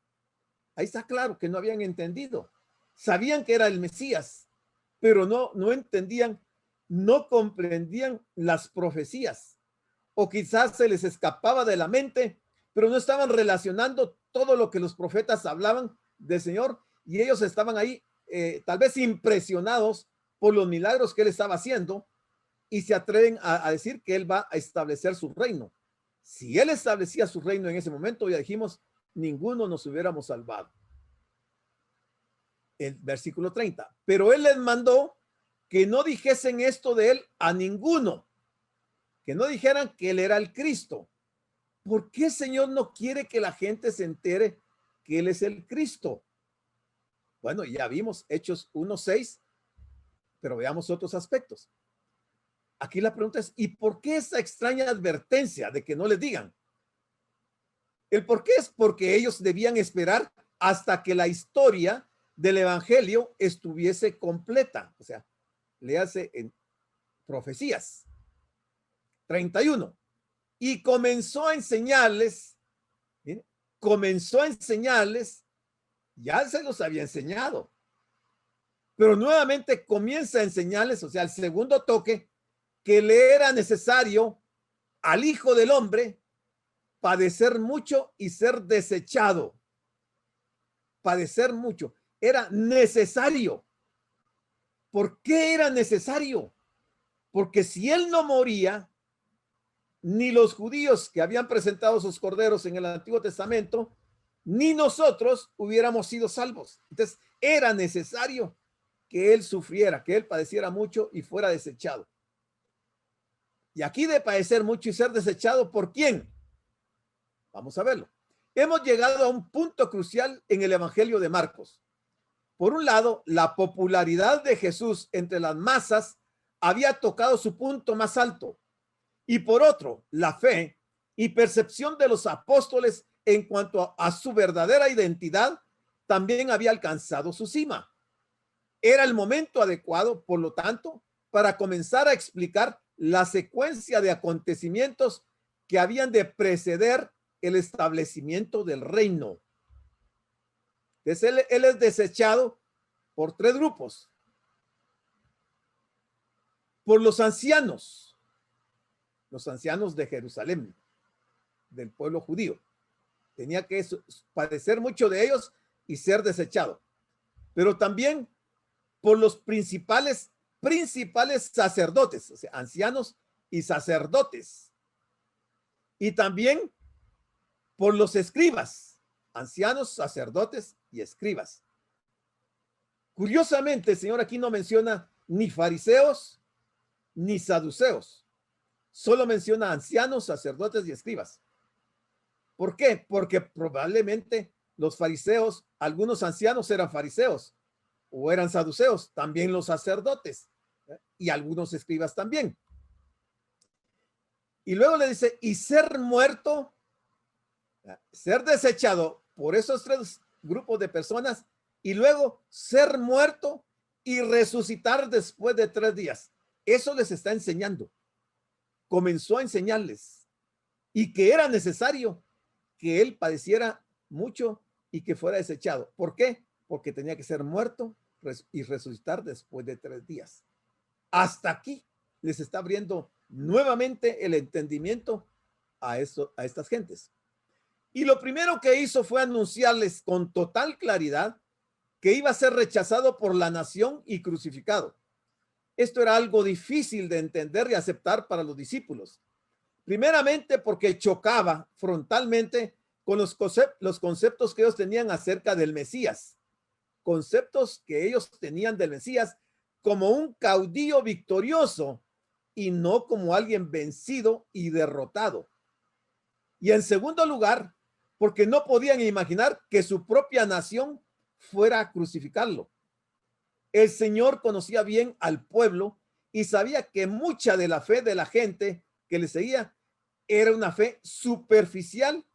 Ahí está claro que no habían entendido. Sabían que era el Mesías, pero no entendían, no comprendían las profecías. O quizás se les escapaba de la mente, pero no estaban relacionando todo lo que los profetas hablaban del Señor, y ellos estaban ahí tal vez impresionados por los milagros que él estaba haciendo, y se atreven a decir que él va a establecer su reino. Si él establecía su reino en ese momento, ya dijimos, ninguno nos hubiéramos salvado. El versículo 30. Pero él les mandó que no dijesen esto de él a ninguno, que no dijeran que él era el Cristo. ¿Por qué el Señor no quiere que la gente se entere que él es el Cristo? Bueno, ya vimos Hechos 1:6, pero veamos otros aspectos. Aquí la pregunta es, ¿y por qué esa extraña advertencia de que no les digan? El por qué es porque ellos debían esperar hasta que la historia del evangelio estuviese completa. O sea, léase en Profecías 31. Y comenzó a enseñarles, ¿bien? Comenzó a enseñarles, ya se los había enseñado, pero nuevamente comienza a enseñarles, o sea, el segundo toque, que le era necesario al Hijo del Hombre padecer mucho y ser desechado. Padecer mucho. Era necesario. ¿Por qué era necesario? Porque si él no moría, ni los judíos que habían presentado sus corderos en el Antiguo Testamento, ni nosotros hubiéramos sido salvos. Entonces, era necesario que él sufriera, que él padeciera mucho y fuera desechado. Y aquí de padecer mucho y ser desechado, ¿por quién? Vamos a verlo. Hemos llegado a un punto crucial en el Evangelio de Marcos. Por un lado, la popularidad de Jesús entre las masas había tocado su punto más alto. Y por otro, la fe y percepción de los apóstoles en cuanto a su verdadera identidad también había alcanzado su cima. Era el momento adecuado, por lo tanto, para comenzar a explicar la secuencia de acontecimientos que habían de preceder el establecimiento del reino. Entonces, él es desechado por tres grupos. Por los ancianos de Jerusalén, del pueblo judío. Tenía que padecer mucho de ellos y ser desechado. Pero también por los principales sacerdotes, o sea, ancianos y sacerdotes. Y también por los escribas, ancianos, sacerdotes y escribas. Curiosamente, el Señor aquí no menciona ni fariseos ni saduceos. Solo menciona ancianos, sacerdotes y escribas. ¿Por qué? Porque probablemente los fariseos, algunos ancianos eran fariseos o eran saduceos, también los sacerdotes y algunos escribas también. Y luego le dice, y ser muerto, ser desechado por esos tres grupos de personas y luego ser muerto y resucitar después de 3 días. Eso les está enseñando. Comenzó a enseñarles y que era necesario que él padeciera mucho y que fuera desechado. ¿Por qué? Porque tenía que ser muerto y resucitar después de 3 días. Hasta aquí les está abriendo nuevamente el entendimiento a estas gentes. Y lo primero que hizo fue anunciarles con total claridad que iba a ser rechazado por la nación y crucificado. Esto era algo difícil de entender y aceptar para los discípulos. Primeramente porque chocaba frontalmente con los conceptos que ellos tenían acerca del Mesías. Conceptos que ellos tenían del Mesías como un caudillo victorioso y no como alguien vencido y derrotado. Y en segundo lugar, porque no podían imaginar que su propia nación fuera a crucificarlo. El Señor conocía bien al pueblo y sabía que mucha de la fe de la gente que le seguía era una fe superficial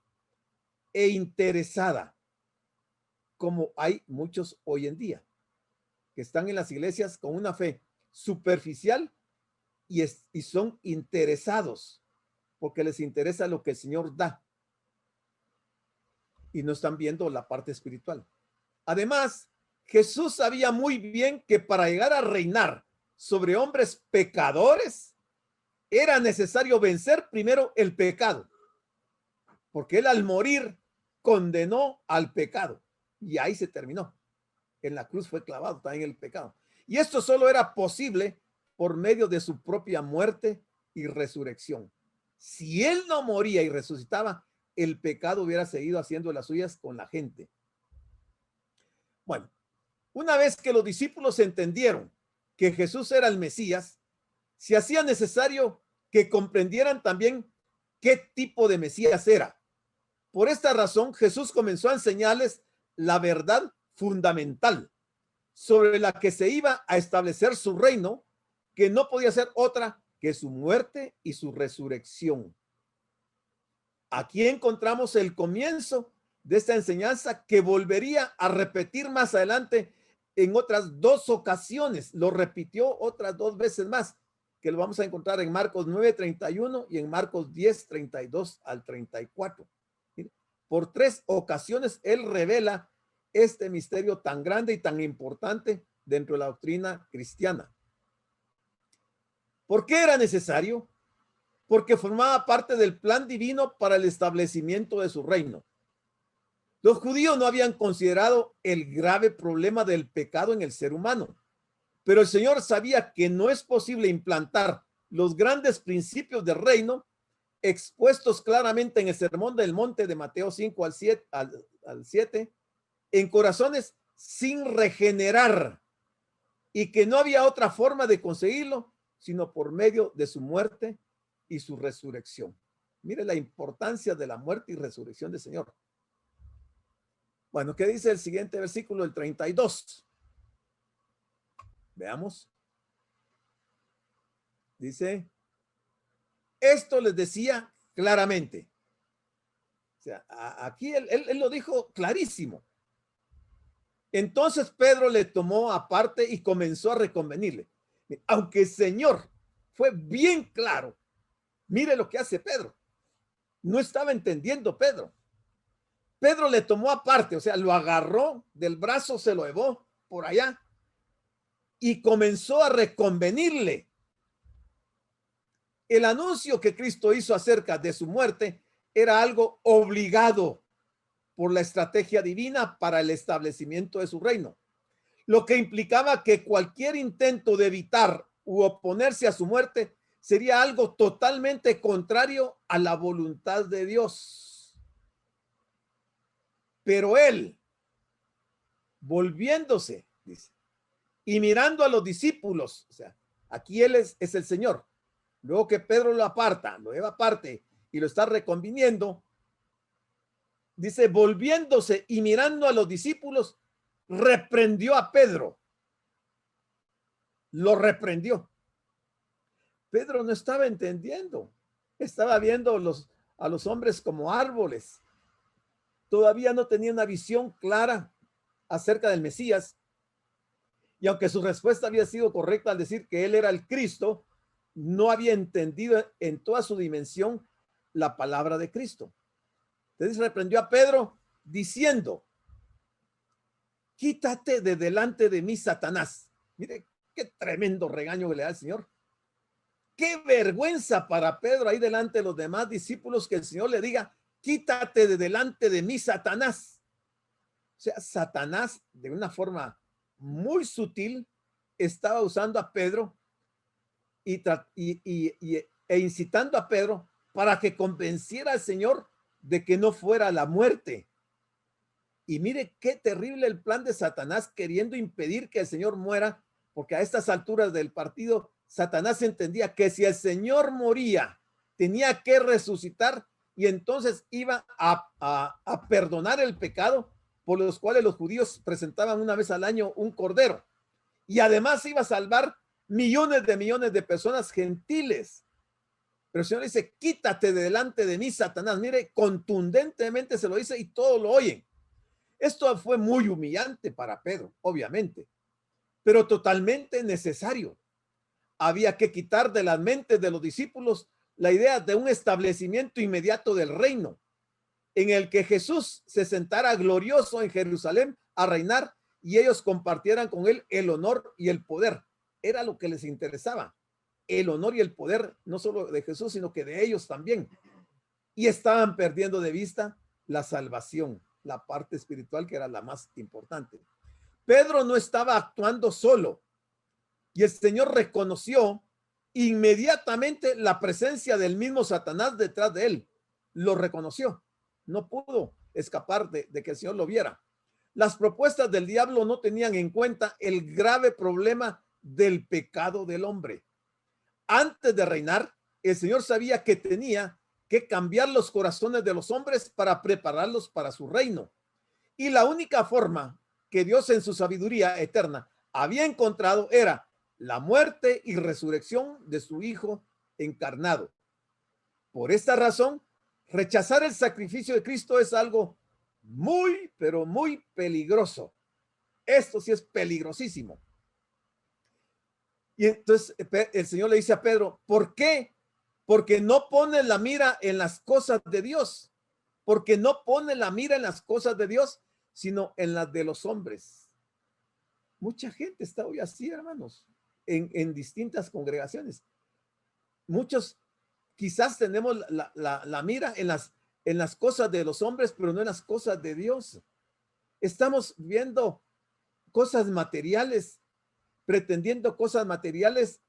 e interesada, como hay muchos hoy en día, que están en las iglesias con una fe superficial y son interesados porque les interesa lo que el Señor da y no están viendo la parte espiritual. Además, Jesús sabía muy bien que para llegar a reinar sobre hombres pecadores era necesario vencer primero el pecado, porque él al morir condenó al pecado y ahí se terminó. En la cruz fue clavado también el pecado. Y esto solo era posible por medio de su propia muerte y resurrección. Si él no moría y resucitaba, el pecado hubiera seguido haciendo las suyas con la gente. Bueno, una vez que los discípulos entendieron que Jesús era el Mesías, se hacía necesario que comprendieran también qué tipo de Mesías era. Por esta razón, Jesús comenzó a enseñarles la verdad fundamental sobre la que se iba a establecer su reino, que no podía ser otra que su muerte y su resurrección. Aquí encontramos el comienzo de esta enseñanza que volvería a repetir más adelante en otras 2 ocasiones. Lo repitió otras 2 veces más, que lo vamos a encontrar en Marcos 9:31 y en Marcos 10:32 al 34. Por 3 ocasiones él revela este misterio tan grande y tan importante dentro de la doctrina cristiana. ¿Por qué era necesario? Porque formaba parte del plan divino para el establecimiento de su reino. Los judíos no habían considerado el grave problema del pecado en el ser humano, pero el Señor sabía que no es posible implantar los grandes principios del reino expuestos claramente en el Sermón del Monte de Mateo 5 al 7 en corazones sin regenerar, y que no había otra forma de conseguirlo sino por medio de su muerte y su resurrección. Mire la importancia de la muerte y resurrección del Señor. Bueno, ¿qué dice el siguiente versículo, el 32? Veamos. Dice, esto les decía claramente. O sea, aquí él lo dijo clarísimo. Entonces Pedro le tomó aparte y comenzó a reconvenirle. Aunque el Señor fue bien claro, mire lo que hace Pedro. No estaba entendiendo Pedro. Pedro le tomó aparte, o sea, lo agarró del brazo, se lo llevó por allá y comenzó a reconvenirle. El anuncio que Cristo hizo acerca de su muerte era algo obligado por la estrategia divina para el establecimiento de su reino, lo que implicaba que cualquier intento de evitar u oponerse a su muerte sería algo totalmente contrario a la voluntad de Dios. Pero él, volviéndose, dice, y mirando a los discípulos, o sea, aquí él es el Señor. Luego que Pedro lo aparta, lo lleva aparte y lo está reconviniendo, dice, volviéndose y mirando a los discípulos, reprendió a Pedro. Lo reprendió. Pedro no estaba entendiendo. Estaba viendo a los hombres como árboles. Todavía no tenía una visión clara acerca del Mesías. Y aunque su respuesta había sido correcta al decir que él era el Cristo, no había entendido en toda su dimensión la palabra de Cristo. Entonces reprendió a Pedro diciendo, quítate de delante de mí, Satanás. Mire qué tremendo regaño que le da el Señor. Qué vergüenza para Pedro ahí delante de los demás discípulos que el Señor le diga, quítate de delante de mí, Satanás. O sea, Satanás, de una forma muy sutil, estaba usando a Pedro e incitando a Pedro para que convenciera al Señor de que no fuera la muerte. Y mire qué terrible el plan de Satanás, queriendo impedir que el Señor muera, porque a estas alturas del partido, Satanás entendía que si el Señor moría, tenía que resucitar y entonces iba a perdonar el pecado por los cuales los judíos presentaban una vez al año un cordero. Y además iba a salvar millones de personas gentiles. Pero el Señor dice, quítate de delante de mí, Satanás. Mire, contundentemente se lo dice y todos lo oyen. Esto fue muy humillante para Pedro, obviamente, pero totalmente necesario. Había que quitar de las mentes de los discípulos la idea de un establecimiento inmediato del reino, en el que Jesús se sentara glorioso en Jerusalén a reinar y ellos compartieran con él el honor y el poder. Era lo que les interesaba, el honor y el poder, no solo de Jesús, sino que de ellos también. Y estaban perdiendo de vista la salvación, la parte espiritual que era la más importante. Pedro no estaba actuando solo y el Señor reconoció inmediatamente la presencia del mismo Satanás detrás de él. Lo reconoció. no pudo escapar de que el Señor lo viera. Las propuestas del diablo no tenían en cuenta el grave problema del pecado del hombre. Antes de reinar, el Señor sabía que tenía que cambiar los corazones de los hombres para prepararlos para su reino. Y la única forma que Dios en su sabiduría eterna había encontrado era la muerte y resurrección de su Hijo encarnado. Por esta razón, rechazar el sacrificio de Cristo es algo muy, pero muy peligroso. Esto sí es peligrosísimo. Y entonces el Señor le dice a Pedro, ¿por qué? Porque no pone la mira en las cosas de Dios. Porque no pone la mira en las cosas de Dios, sino en las de los hombres. Mucha gente está hoy así, hermanos, en distintas congregaciones. Muchos quizás tenemos la mira en las cosas de los hombres, pero no en las cosas de Dios. Estamos viendo cosas materiales, pretendiendo cosas materiales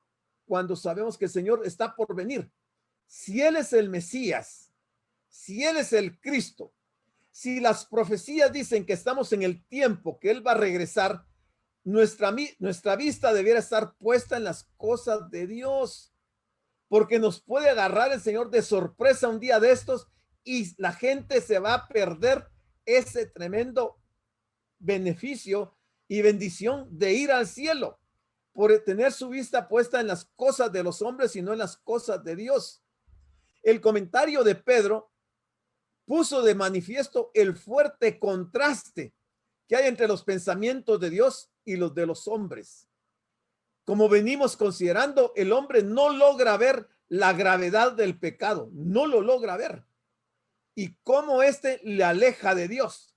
cuando sabemos que el Señor está por venir. Si Él es el Mesías, si Él es el Cristo, si las profecías dicen que estamos en el tiempo que Él va a regresar, nuestra vista debiera estar puesta en las cosas de Dios, porque nos puede agarrar el Señor de sorpresa un día de estos y la gente se va a perder ese tremendo beneficio y bendición de ir al cielo por tener su vista puesta en las cosas de los hombres y no en las cosas de Dios. El comentario de Pedro puso de manifiesto el fuerte contraste que hay entre los pensamientos de Dios y los de los hombres. Como venimos considerando, el hombre no logra ver la gravedad del pecado, no lo logra ver. Y cómo éste le aleja de Dios.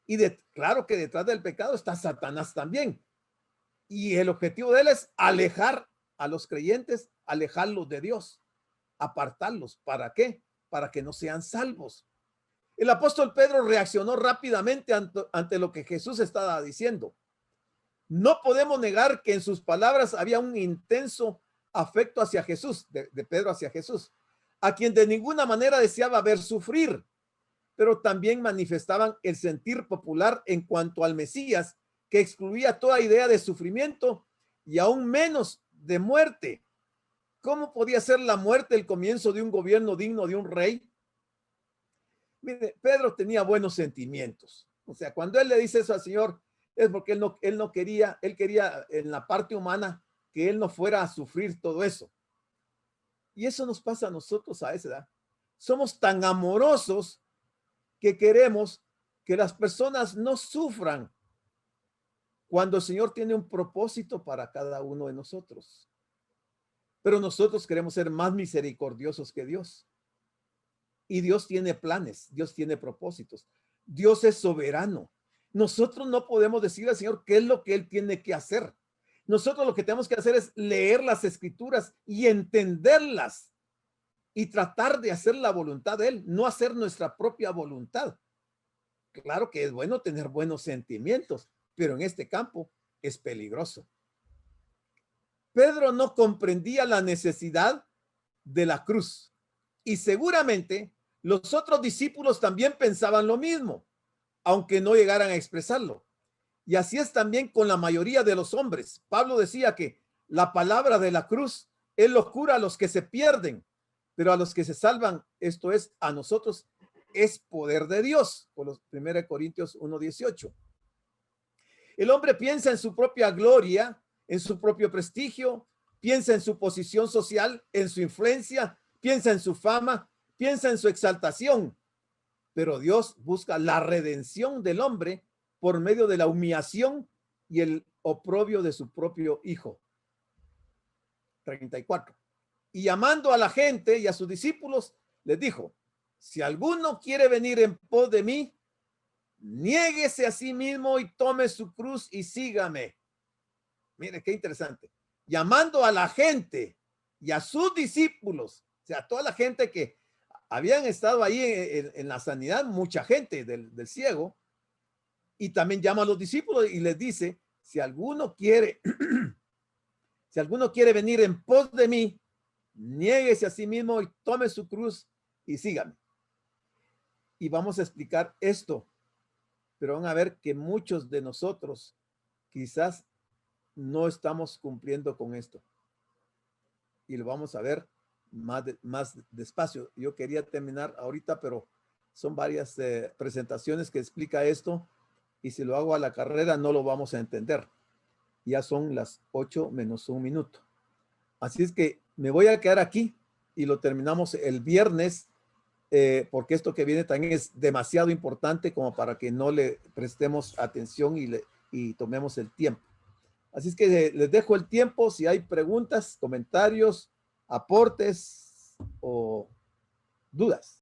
Y claro que detrás del pecado está Satanás también. Y el objetivo de él es alejar a los creyentes, alejarlos de Dios, apartarlos. ¿Para qué? Para que no sean salvos. El apóstol Pedro reaccionó rápidamente ante lo que Jesús estaba diciendo. No podemos negar que en sus palabras había un intenso afecto hacia Jesús, de Pedro hacia Jesús, a quien de ninguna manera deseaba ver sufrir, pero también manifestaban el sentir popular en cuanto al Mesías, que excluía toda idea de sufrimiento y aún menos de muerte. ¿Cómo podía ser la muerte el comienzo de un gobierno digno de un rey? Mire, Pedro tenía buenos sentimientos. O sea, cuando él le dice eso al Señor, es porque él quería en la parte humana que él no fuera a sufrir todo eso. Y eso nos pasa a nosotros a esa edad. Somos tan amorosos que queremos que las personas no sufran cuando el Señor tiene un propósito para cada uno de nosotros. Pero nosotros queremos ser más misericordiosos que Dios. Y Dios tiene planes, Dios tiene propósitos. Dios es soberano. Nosotros no podemos decirle al Señor qué es lo que Él tiene que hacer. Nosotros lo que tenemos que hacer es leer las escrituras y entenderlas y tratar de hacer la voluntad de Él, no hacer nuestra propia voluntad. Claro que es bueno tener buenos sentimientos, pero en este campo es peligroso. Pedro no comprendía la necesidad de la cruz y seguramente los otros discípulos también pensaban lo mismo, aunque no llegaran a expresarlo. Y así es también con la mayoría de los hombres. Pablo decía que la palabra de la cruz es locura a los que se pierden, pero a los que se salvan, esto es, a nosotros, es poder de Dios. Por los 1 Corintios 1:18. El hombre piensa en su propia gloria, en su propio prestigio, piensa en su posición social, en su influencia, piensa en su fama, piensa en su exaltación. Pero Dios busca la redención del hombre por medio de la humillación y el oprobio de su propio Hijo. 34. Y llamando a la gente y a sus discípulos, les dijo: si alguno quiere venir en pos de mí, niéguese a sí mismo y tome su cruz y sígame. Mire qué interesante. Llamando a la gente y a sus discípulos, o sea, toda la gente que habían estado ahí en la sanidad, mucha gente del ciego, y también llama a los discípulos y les dice: si alguno quiere venir en pos de mí, niéguese a sí mismo y tome su cruz y sígame. y vamos a explicar esto, pero van a ver que muchos de nosotros quizás no estamos cumpliendo con esto. Y lo vamos a ver más despacio. Yo quería terminar ahorita, pero son varias presentaciones que explica esto, y si lo hago a la carrera no lo vamos a entender. Ya son las 8 menos 1 minuto. Así es que me voy a quedar aquí y lo terminamos el viernes, porque esto que viene también es demasiado importante como para que no le prestemos atención y tomemos el tiempo. Así es que les dejo el tiempo si hay preguntas, comentarios, aportes o dudas.